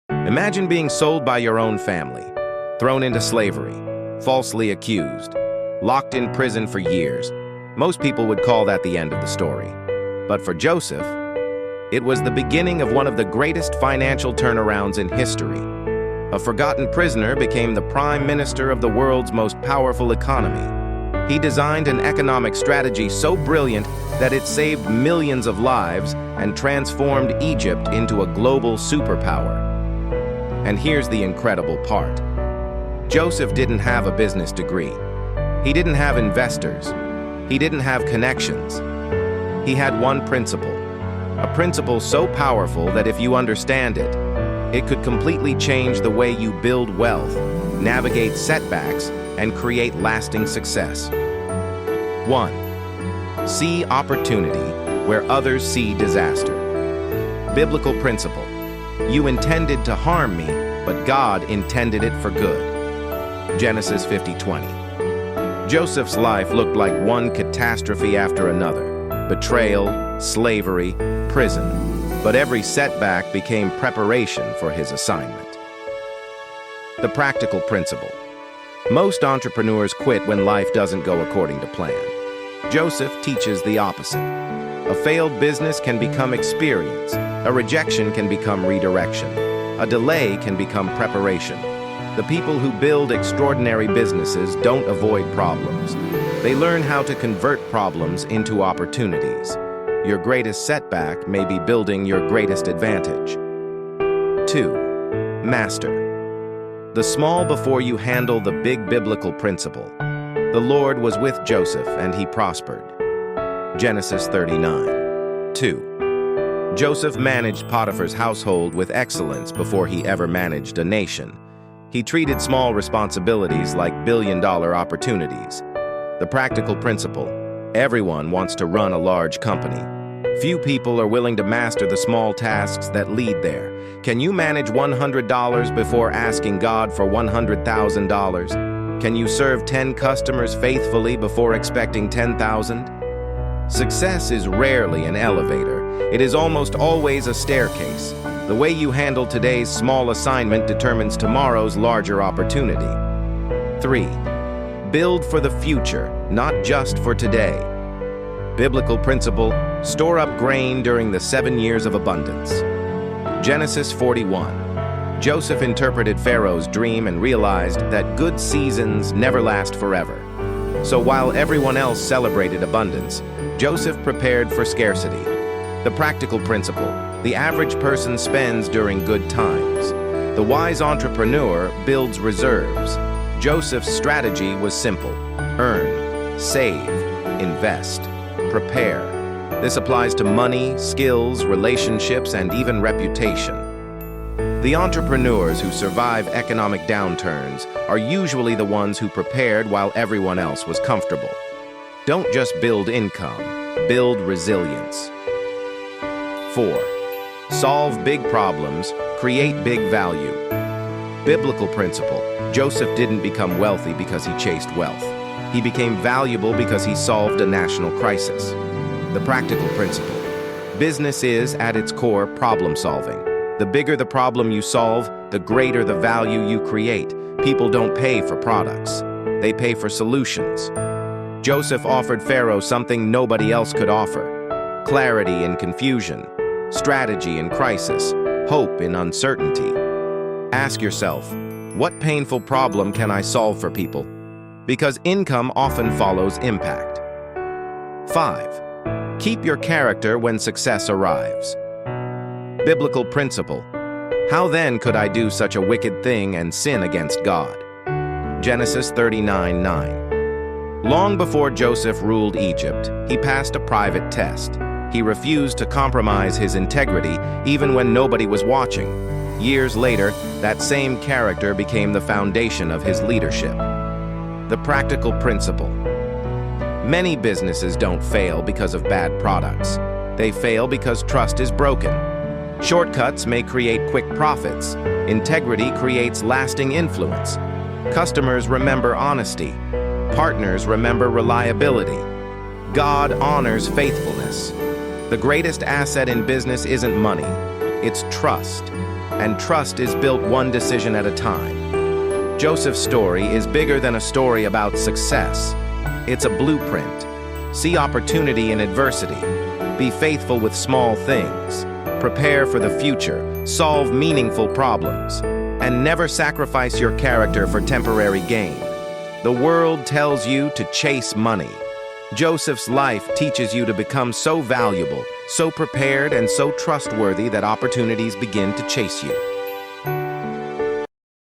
Imagine being sold by your own family, thrown into slavery, falsely accused, locked in prison for years. Most people would call that the end of the story. But for Joseph, it was the beginning of one of the greatest financial turnarounds in history. A forgotten prisoner became the prime minister of the world's most powerful economy. He designed an economic strategy so brilliant that it saved millions of lives and transformed Egypt into a global superpower. And here's the incredible part. Joseph didn't have a business degree. He didn't have investors. He didn't have connections. He had one principle, a principle so powerful that if you understand it, it could completely change the way you build wealth, navigate setbacks, and create lasting success. 1. See opportunity where others see disaster. Biblical principle. You intended to harm me, but God intended it for good. Genesis 50:20. Joseph's life looked like one catastrophe after another. Betrayal, slavery, prison. But every setback became preparation for his assignment. The practical principle. Most entrepreneurs quit when life doesn't go according to plan. Joseph teaches the opposite. A failed business can become experience. A rejection can become redirection. A delay can become preparation. The people who build extraordinary businesses don't avoid problems. They learn how to convert problems into opportunities. Your greatest setback may be building your greatest advantage. 2. Master. The small before you handle the big biblical principle. The Lord was with Joseph and he prospered. Genesis 39:2. Joseph managed Potiphar's household with excellence before he ever managed a nation. He treated small responsibilities like billion-dollar opportunities. The practical principle. Everyone wants to run a large company. Few people are willing to master the small tasks that lead there. Can you manage $100 before asking God for $100,000? Can you serve 10 customers faithfully before expecting 10,000? Success is rarely an elevator. It is almost always a staircase. The way you handle today's small assignment determines tomorrow's larger opportunity. 3. Build for the future, not just for today. Biblical principle, store up grain during the 7 years of abundance. Genesis 41. Joseph interpreted Pharaoh's dream and realized that good seasons never last forever. So while everyone else celebrated abundance, Joseph prepared for scarcity. The practical principle, the average person spends during good times. The wise entrepreneur builds reserves. Joseph's strategy was simple: earn, save, invest, prepare. This applies to money, skills, relationships, and even reputation. The entrepreneurs who survive economic downturns are usually the ones who prepared while everyone else was comfortable. Don't just build income, build resilience. 4. Solve big problems, create big value. Biblical principle. Joseph didn't become wealthy because he chased wealth. He became valuable because he solved a national crisis. The practical principle. Business is, at its core, problem solving. The bigger the problem you solve, the greater the value you create. People don't pay for products. They pay for solutions. Joseph offered Pharaoh something nobody else could offer: clarity in confusion, strategy in crisis, hope in uncertainty. Ask yourself, what painful problem can I solve for people? Because income often follows impact. 5. Keep your character when success arrives. Biblical principle. How then could I do such a wicked thing and sin against God? Genesis 39:9. Long before Joseph ruled Egypt, he passed a private test. He refused to compromise his integrity even when nobody was watching. Years later, that same character became the foundation of his leadership. The practical principle. Many businesses don't fail because of bad products. They fail because trust is broken. Shortcuts may create quick profits. Integrity creates lasting influence. Customers remember honesty. Partners remember reliability. God honors faithfulness. The greatest asset in business isn't money, it's trust. and trust is built one decision at a time. Joseph's story is bigger than a story about success. It's a blueprint. See opportunity in adversity. Be faithful with small things. Prepare for the future. Solve meaningful problems. And never sacrifice your character for temporary gain. The world tells you to chase money. Joseph's life teaches you to become so valuable, so prepared, and so trustworthy that opportunities begin to chase you.